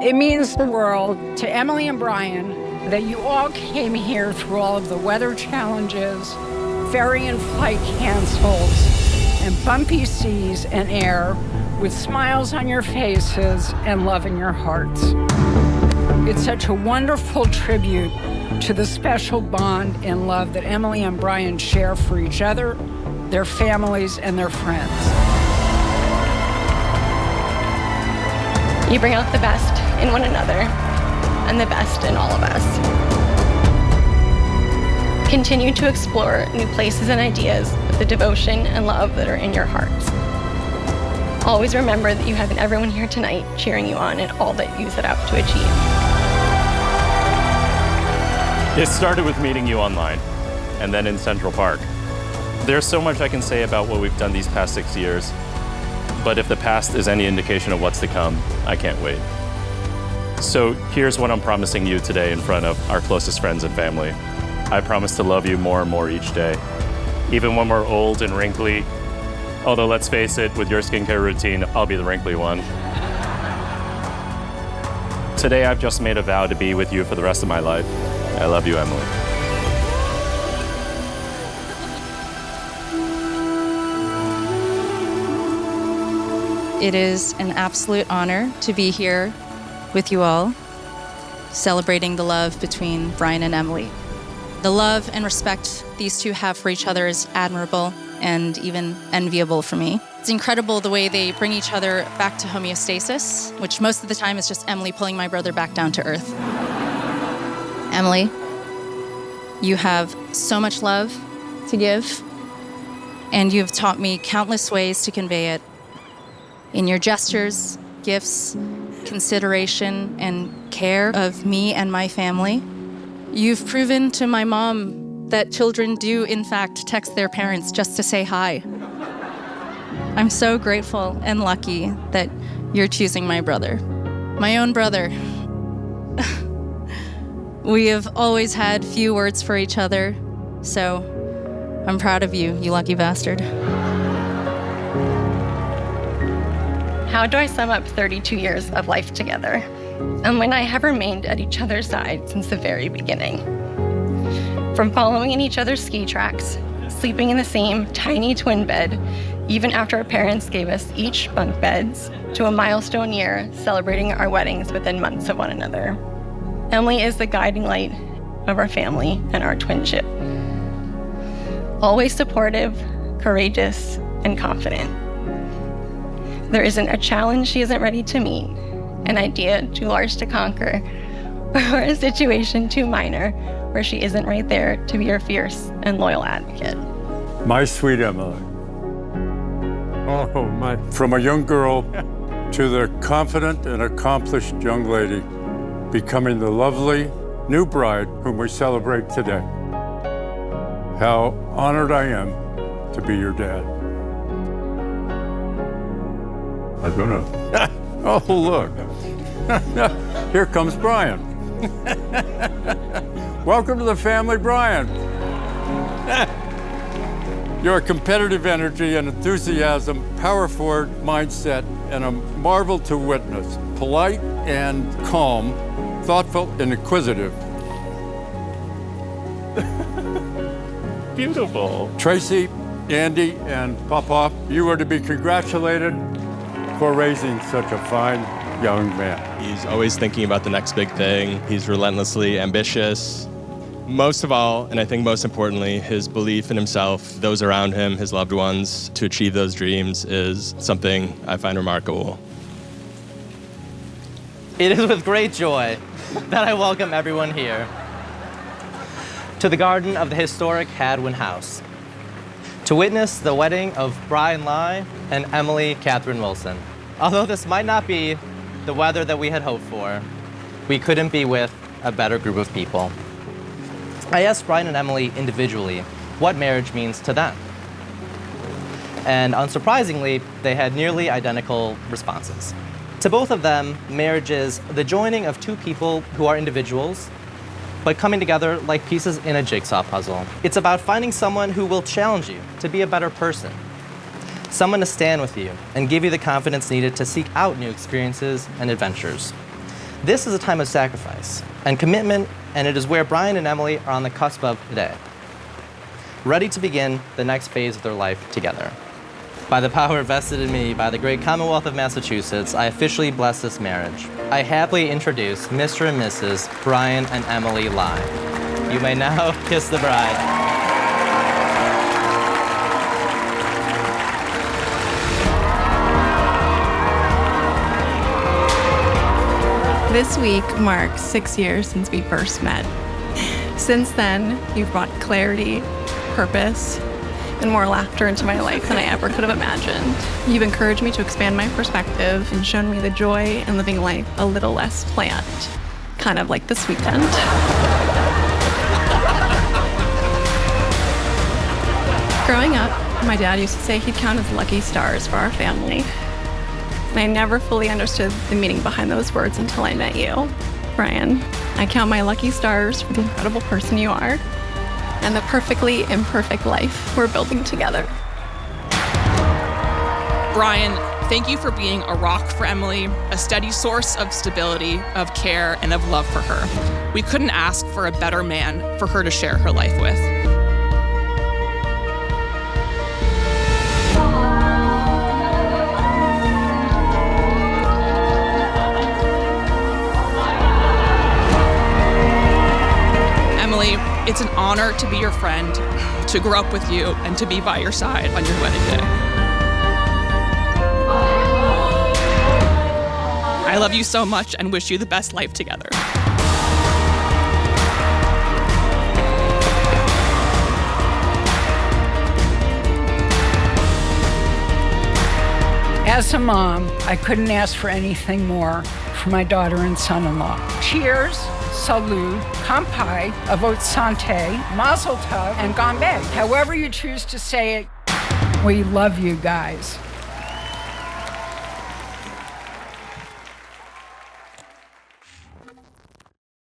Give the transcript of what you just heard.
It means the world to Emily and Brian that you all came here through all of the weather challenges, ferry and flight cancels, and bumpy seas and air with smiles on your faces and love in your hearts. It's such a wonderful tribute to the special bond and love that Emily and Brian share for each other, their families, and their friends. You bring out the best in one another and the best in all of us. Continue to explore new places and ideas with the devotion and love that are in your hearts. Always remember that you have everyone here tonight cheering you on in all that you set out to achieve. It started with meeting you online and then in Central Park. There's so much I can say about what we've done these past 6 years, but if the past is any indication of what's to come, I can't wait. So here's what I'm promising you today in front of our closest friends and family. I promise to love you more and more each day, even when we're old and wrinkly. Although let's face it, with your skincare routine, I'll be the wrinkly one. Today I've just made a vow to be with you for the rest of my life. I love you, Emily. It is an absolute honor to be here with you all, celebrating the love between Brian and Emily. The love and respect these two have for each other is admirable and even enviable for me. It's incredible the way they bring each other back to homeostasis, which most of the time is just Emily pulling my brother back down to earth. Emily, you have so much love to give, and you have taught me countless ways to convey it in your gestures, gifts, consideration, and care of me and my family. You've proven to my mom that children do, in fact, text their parents just to say hi. I'm so grateful and lucky that you're choosing my brother, my own brother. We have always had few words for each other, so I'm proud of you, you lucky bastard. How do I sum up 32 years of life together? And when I have remained at each other's side since the very beginning. From following in each other's ski tracks, sleeping in the same tiny twin bed, even after our parents gave us each bunk beds, to a milestone year celebrating our weddings within months of one another. Emily is the guiding light of our family and our twinship. Always supportive, courageous, and confident. There isn't a challenge she isn't ready to meet, an idea too large to conquer, or a situation too minor where she isn't right there to be your fierce and loyal advocate. My sweet Emily. Oh, my. From a young girl to the confident and accomplished young lady, becoming the lovely new bride whom we celebrate today. How honored I am to be your dad. I don't know. Oh, look. Here comes Brian. Welcome to the family, Brian. Your competitive energy and enthusiasm, power forward mindset, and a marvel to witness. Polite and calm, thoughtful and inquisitive. Beautiful. Tracy, Andy, and Papa, you are to be congratulated for raising such a fine young man. He's always thinking about the next big thing. He's relentlessly ambitious. Most of all, and I think most importantly, his belief in himself, those around him, his loved ones, to achieve those dreams is something I find remarkable. It is with great joy that I welcome everyone here to the garden of the historic Hadwin House to witness the wedding of Brian Lai and Emily Catherine Wilson. Although this might not be the weather that we had hoped for, we couldn't be with a better group of people. I asked Brian and Emily individually what marriage means to them. And unsurprisingly, they had nearly identical responses. To both of them, marriage is the joining of two people who are individuals, but coming together like pieces in a jigsaw puzzle. It's about finding someone who will challenge you to be a better person, someone to stand with you and give you the confidence needed to seek out new experiences and adventures. This is a time of sacrifice and commitment, and it is where Brian and Emily are on the cusp of today, ready to begin the next phase of their life together. By the power vested in me by the great Commonwealth of Massachusetts, I officially bless this marriage. I happily introduce Mr. and Mrs. Brian and Emily Lai. You may now kiss the bride. This week marks 6 years since we first met. Since then, you've brought clarity, purpose, and more laughter into my life than I ever could have imagined. You've encouraged me to expand my perspective and shown me the joy in living life a little less planned, kind of like this weekend. Growing up, my dad used to say he'd count his lucky stars for our family. And I never fully understood the meaning behind those words until I met you, Brian. I count my lucky stars for the incredible person you are and the perfectly imperfect life we're building together. Brian, thank you for being a rock for Emily, a steady source of stability, of care, and of love for her. We couldn't ask for a better man for her to share her life with. It's an honor to be your friend, to grow up with you, and to be by your side on your wedding day. I love you so much and wish you the best life together. As a mom, I couldn't ask for anything more for my daughter and son-in-law. Cheers, salud, kampai, avot sante, mazel tov, and gambay. However you choose to say it, we love you guys.